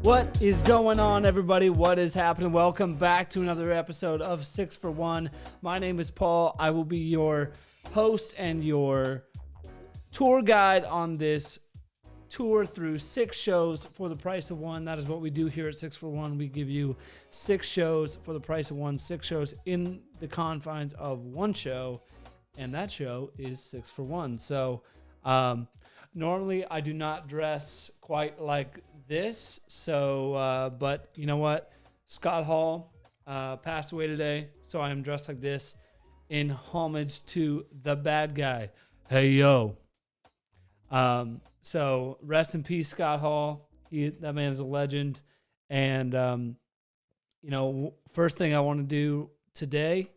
What is going on, everybody? What is happening? Welcome back to another episode of 6 for 1. My name is Paul. I will be your host and your tour guide on this tour through 6 shows for the price of 1. That is what we do here at 6 for 1. We give you 6 shows for the price of 1, 6 shows in the confines of 1 show, and that show is 6 for 1. So, normally I do not dress quite like this, so but you know what, Scott Hall passed away today, so I am dressed like this in homage to the bad guy. Hey yo. So rest in peace, Scott Hall. That man is a legend. And first thing I want to do today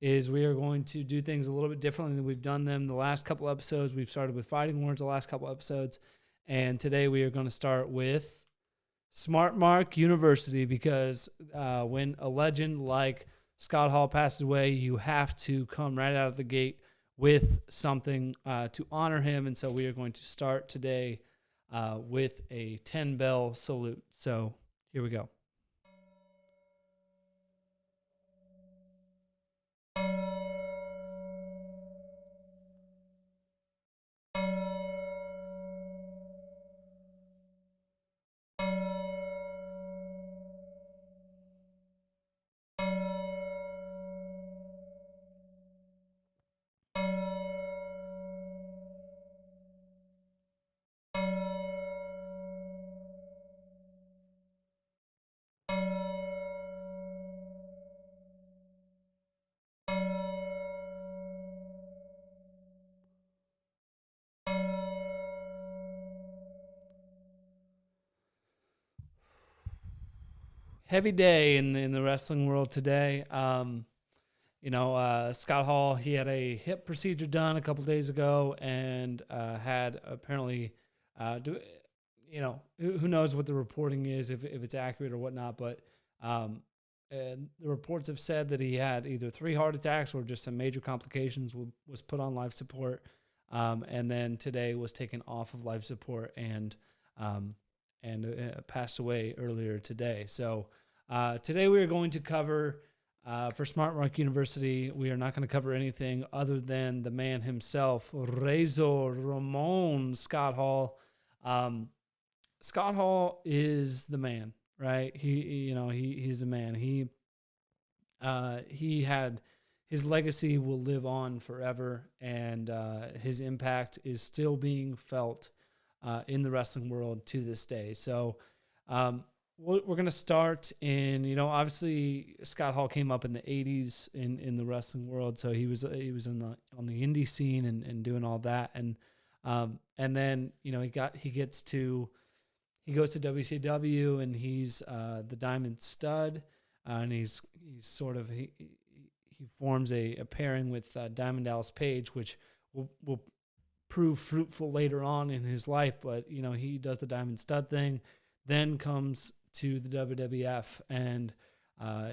is we are going to do things a little bit differently than we've done them the last couple episodes. We've started with fighting words the last couple episodes. And today we are going to start with Smart Mark University, because when a legend like Scott Hall passes away, you have to come right out of the gate with something to honor him. And so we are going to start today with a 10-bell salute. So here we go. Heavy day in the wrestling world today. Scott Hall, he had a hip procedure done a couple days ago, and had apparently, who knows what the reporting is, if it's accurate or whatnot, but and the reports have said that he had either 3 heart attacks or just some major complications, was put on life support, and then today was taken off of life support and passed away earlier today. So today we are going to cover, for Smart Mark University, we are not going to cover anything other than the man himself, Razor Ramon Scott Hall. Scott Hall is the man, right? He's the man. He had, his legacy will live on forever, and his impact is still being felt in the wrestling world to this day. So we're going to start in, obviously Scott Hall came up in the 80s in the wrestling world. So he was on the indie scene and doing all that. And then, he goes to WCW, and he's the Diamond Stud, and he forms a pairing with Diamond Dallas Page, which will prove fruitful later on in his life. But, he does the Diamond Stud thing, then comes to the WWF, and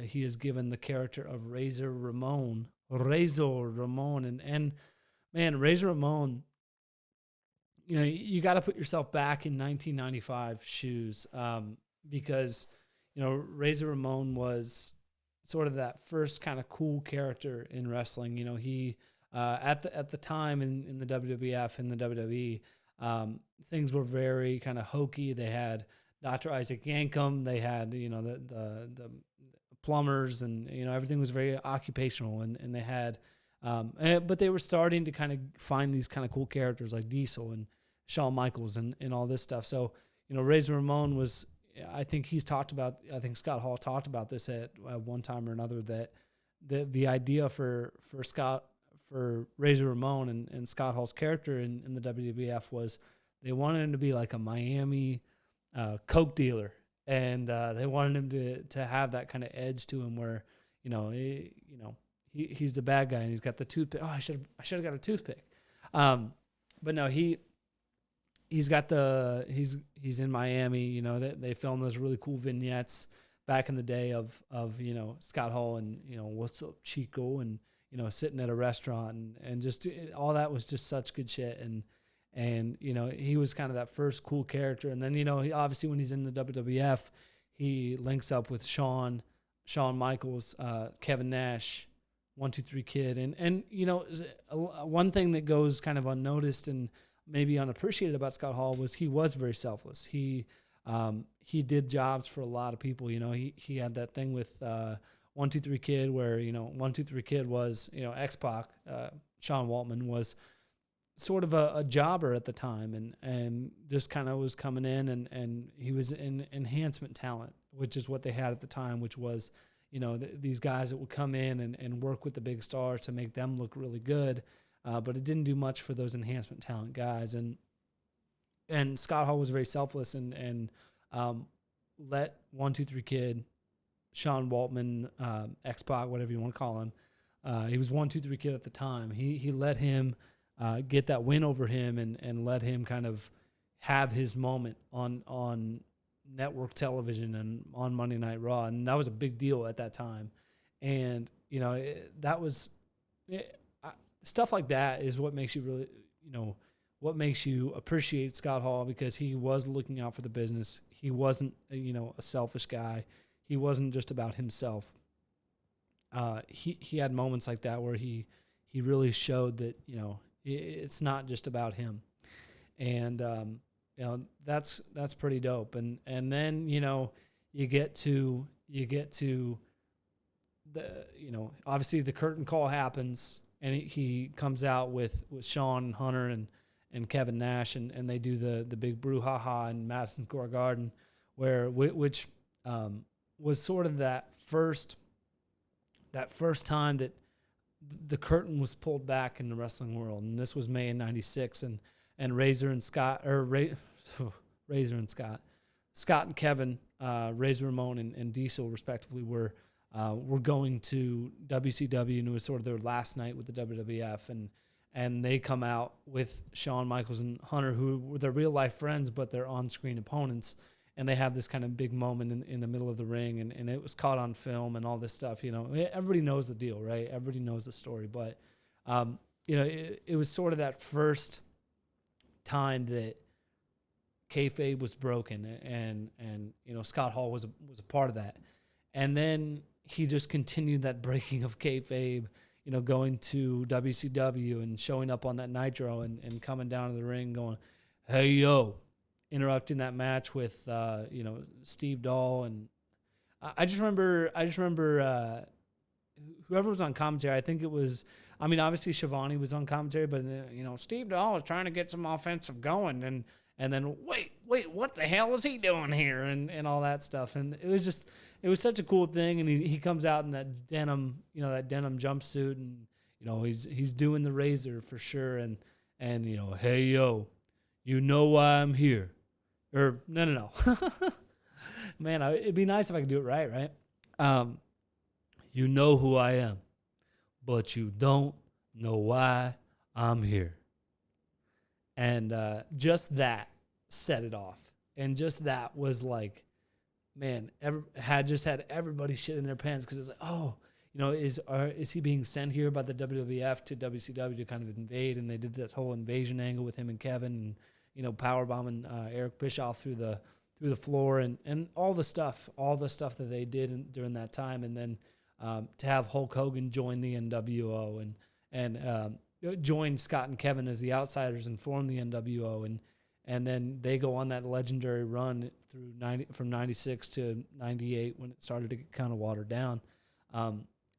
he is given the character of Razor Ramon. And man, Razor Ramon, you got to put yourself back in 1995 shoes, because, Razor Ramon was sort of that first kind of cool character in wrestling. He at the time in the WWF and the WWE, things were very kind of hokey. They had Dr. Isaac Yankem. They had, the plumbers, and, everything was very occupational, and they had, but they were starting to kind of find these kind of cool characters like Diesel and Shawn Michaels and all this stuff. So, Razor Ramon was, I think Scott Hall talked about this at one time or another, that the idea for Razor Ramon and Scott Hall's character in the WWF was they wanted him to be like a Miami Coke dealer, and they wanted him to have that kind of edge to him, where he's the bad guy and he's got the toothpick. Oh, I should have got a toothpick. But no, he's in Miami. They filmed those really cool vignettes back in the day of Scott Hall and what's up Chico, and sitting at a restaurant, and just all that was just such good shit. And, you know, he was kind of that first cool character. And then, you know, he obviously when he's in the WWF, he links up with Shawn Michaels, Kevin Nash, 1-2-3 Kid. And you know, one thing that goes kind of unnoticed and maybe unappreciated about Scott Hall was he was very selfless. He did jobs for a lot of people. You know, he had that thing with 1-2-3 Kid where, you know, 1-2-3 Kid was, you know, X-Pac, Sean Waltman was sort of a jobber at the time and just kind of was coming in and he was an enhancement talent, which is what they had at the time, which was, you know, these guys that would come in and work with the big stars to make them look really good. But it didn't do much for those enhancement talent guys. And Scott Hall was very selfless and let 1-2-3 Kid, Sean Waltman, X-Pac, whatever you want to call him. He was 1-2-3 Kid at the time. He let him get that win over him and let him kind of have his moment on network television and on Monday Night Raw. And that was a big deal at that time. And, you know, stuff like that is what makes you really, you know, what makes you appreciate Scott Hall, because he was looking out for the business. He wasn't, you know, a selfish guy. He wasn't just about himself. He had moments like that where he really showed that, you know, it's not just about him. And, you know, that's pretty dope. And then, you know, you get to the, you know, obviously the curtain call happens and he comes out with Shawn and Hunter and Kevin Nash and they do the big brouhaha in Madison Square Garden, which was sort of that first time that the curtain was pulled back in the wrestling world. And this was May in '96, and Razor and Scott and Kevin, Razor Ramon and Diesel respectively were going to WCW, and it was sort of their last night with the WWF, and they come out with Shawn Michaels and Hunter, who were their real life friends, but they're on-screen opponents, and they have this kind of big moment in the middle of the ring, and it was caught on film and all this stuff. You know, everybody knows the deal, right? Everybody knows the story, but you know, it was sort of that first time that kayfabe was broken, and you know, Scott Hall was a part of that, and then he just continued that breaking of kayfabe. You know, going to WCW and showing up on that Nitro and coming down to the ring, going, "Hey yo," interrupting that match with you know, Steve Dahl, and I just remember whoever was on commentary. I think it was, I mean, obviously Shivani was on commentary, but you know, Steve Dahl was trying to get some offensive going, and then wait, what the hell is he doing here, and all that stuff, and it was such a cool thing, and he comes out in that denim, you know, that denim jumpsuit, and you know, he's doing the Razor for sure, and you know, "Hey yo, you know why I'm here," or no. Man, it'd be nice if I could do it right? "You know who I am, but you don't know why I'm here." And just that set it off. And just that was like, man, had everybody shit in their pants, because it's like, oh, you know, is he being sent here by the WWF to WCW to kind of invade? And they did that whole invasion angle with him and Kevin, and you know, powerbombing Eric Bischoff through the floor, and all the stuff that they did during that time, and then to have Hulk Hogan join the NWO and join Scott and Kevin as the outsiders and form the NWO, and then they go on that legendary run through from '96 to '98 when it started to get kind of watered down,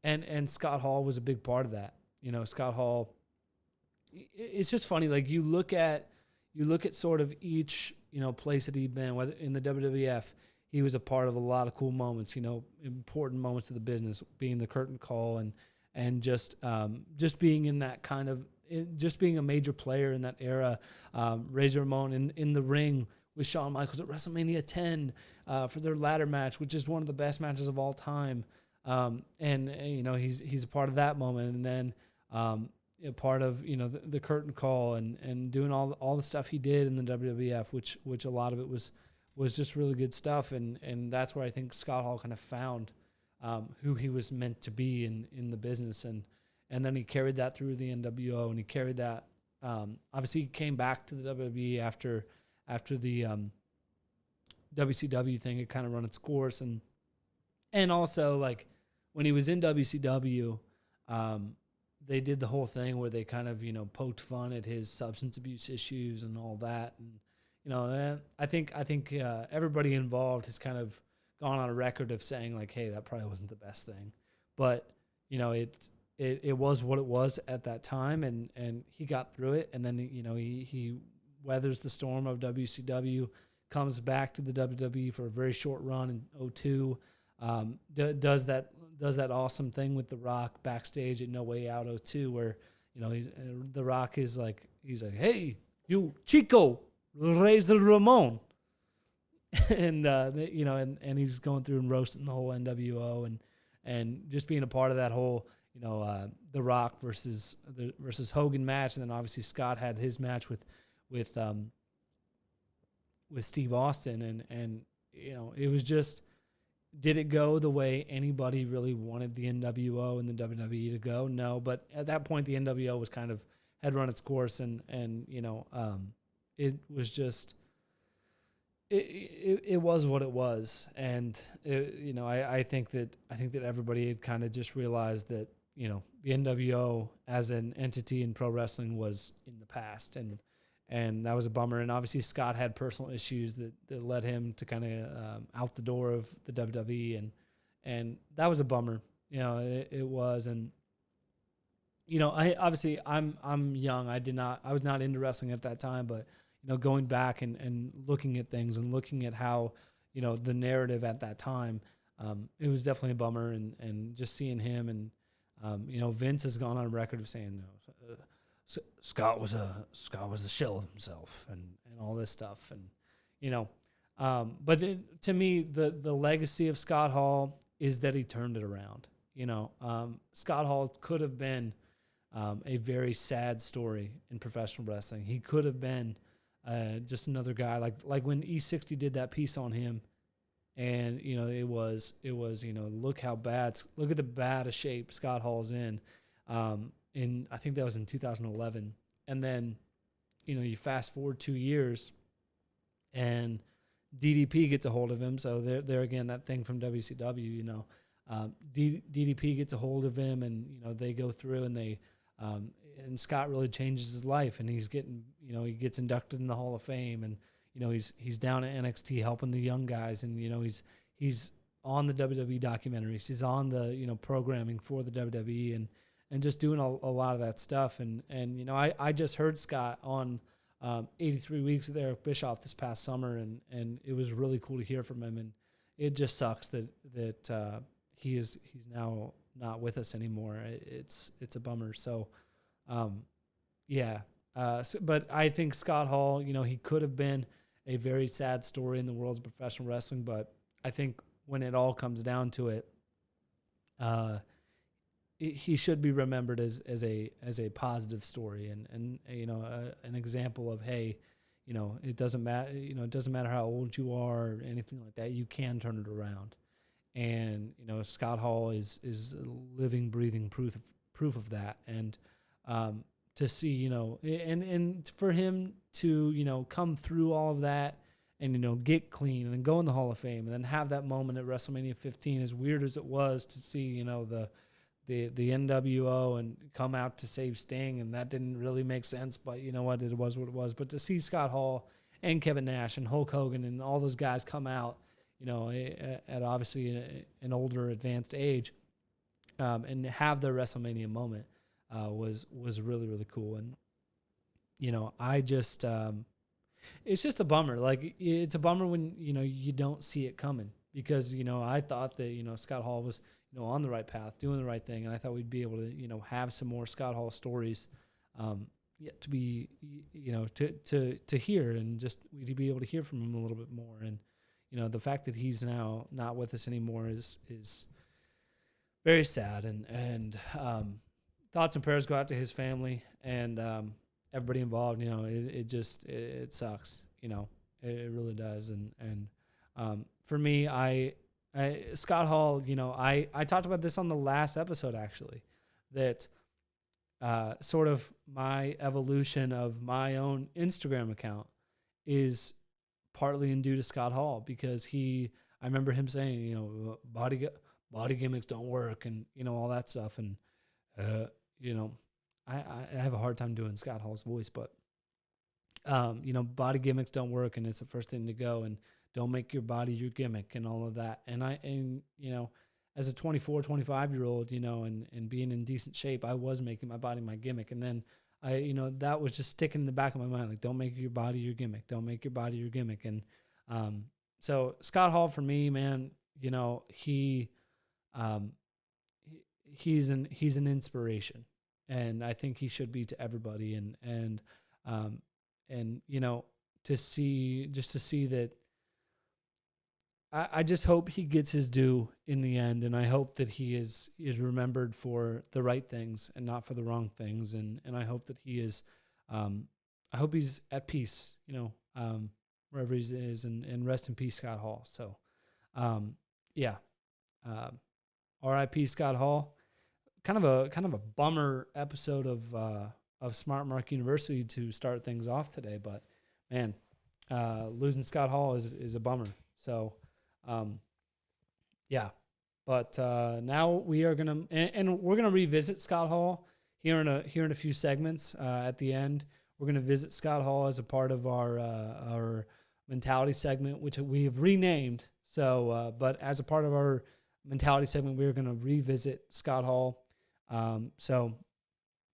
and Scott Hall was a big part of that. You know, Scott Hall. It's just funny, like you look at sort of each, you know, place that he'd been, whether in the WWF, he was a part of a lot of cool moments, you know, important moments of the business, being the curtain call and just being in that kind of, just being a major player in that era. Razor Ramon in the ring with Shawn Michaels at WrestleMania 10 for their ladder match, which is one of the best matches of all time. And you know, he's a part of that moment, and then a part of, you know, the curtain call and doing all the stuff he did in the WWF, which a lot of it was just really good stuff, and that's where I think Scott Hall kind of found who he was meant to be in the business, and then he carried that through the NWO, and he carried that Obviously, he came back to the WWE after the WCW thing had kind of run its course, and also like when he was in WCW, they did the whole thing where they kind of poked fun at his substance abuse issues and all that, and I think everybody involved has kind of gone on a record of saying like, hey, that probably wasn't the best thing, but it was what it was at that time, and he got through it, and then he weathers the storm of WCW, comes back to the WWE for a very short run in 2002, does that awesome thing with The Rock backstage at No Way Out 2002, where The Rock is like, he's like, hey, you Chico, Razor Ramon, and and he's going through and roasting the whole NWO, and just being a part of that whole The Rock versus Hogan match, and then obviously Scott had his match with Steve Austin, and it was just, did it go the way anybody really wanted the NWO and the WWE to go? No, but at that point the NWO was kind of had run its course, and it was just it was what it was, and I think that everybody had kind of just realized that the NWO as an entity in pro wrestling was in the past, and that was a bummer. And obviously Scott had personal issues that led him to kind of out the door of the WWE, and that was a bummer. It was, and I'm young. I was not into wrestling at that time, but going back and looking at things and looking at how the narrative at that time, it was definitely a bummer, and just seeing him, and Vince has gone on record of saying no. Scott was a shell of himself, and all this stuff, and but to me the legacy of Scott Hall is that he turned it around. Scott Hall could have been a very sad story in professional wrestling. He could have been just another guy like when E60 did that piece on him, and it was look at the bad of shape Scott Hall's in. I think that was in 2011, and then you fast forward 2 years, and DDP gets a hold of him. So there again, that thing from WCW, DDP gets a hold of him, and they go through, and and Scott really changes his life, and he's getting he gets inducted in the Hall of Fame, and he's down at NXT helping the young guys, and he's on the WWE documentaries, he's on the programming for the WWE, and just doing a lot of that stuff. And I just heard Scott on 83 Weeks with Eric Bischoff this past summer, and it was really cool to hear from him. And it just sucks that he's now not with us anymore. It's a bummer. So, but I think Scott Hall, he could have been a very sad story in the world of professional wrestling, but I think when it all comes down to it, he should be remembered as a positive story, and an example of, hey, it doesn't matter, it doesn't matter how old you are or anything like that, you can turn it around. And Scott Hall is living, breathing proof of that. And to see, and for him to come through all of that and get clean and then go in the Hall of Fame and then have that moment at WrestleMania 15, as weird as it was to see the NWO and come out to save Sting, and that didn't really make sense, but it was what it was. But to see Scott Hall and Kevin Nash and Hulk Hogan and all those guys come out, at obviously an older, advanced age, and have their WrestleMania moment, was really, really cool. And I just it's just a bummer. Like, it's a bummer when you don't see it coming, because I thought that Scott Hall was on the right path, doing the right thing, and I thought we'd be able to have some more Scott Hall stories yet to be to hear, and just we'd be able to hear from him a little bit more. And the fact that he's now not with us anymore is very sad, and thoughts and prayers go out to his family and everybody involved. It sucks. It really does. And for me, Scott Hall, I talked about this on the last episode, actually, that sort of my evolution of my own Instagram account is partly due to Scott Hall, because I remember him saying, body gimmicks don't work, and all that stuff, and you know, I have a hard time doing Scott Hall's voice, but body gimmicks don't work, and it's the first thing to go, and don't make your body your gimmick, and all of that. And as a 24, 25-year-old, and being in decent shape, I was making my body my gimmick. And then that was just sticking in the back of my mind, like, don't make your body your gimmick. Don't make your body your gimmick. And so Scott Hall, for me, man, he's an inspiration, and I think he should be to everybody. And to see that, I just hope he gets his due in the end, and I hope that he is remembered for the right things and not for the wrong things, and I hope that he is, I hope he's at peace, wherever he is, and rest in peace, Scott Hall. So, R.I.P. Scott Hall. Kind of a bummer episode of Smart Mark University to start things off today, but man, losing Scott Hall is a bummer. So. But now we are gonna we're gonna revisit Scott Hall here in a few segments. At the end, we're gonna visit Scott Hall as a part of our mentality segment, which we have renamed. So, but as a part of our mentality segment, we're gonna revisit Scott Hall. So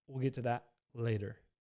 we'll get to that later.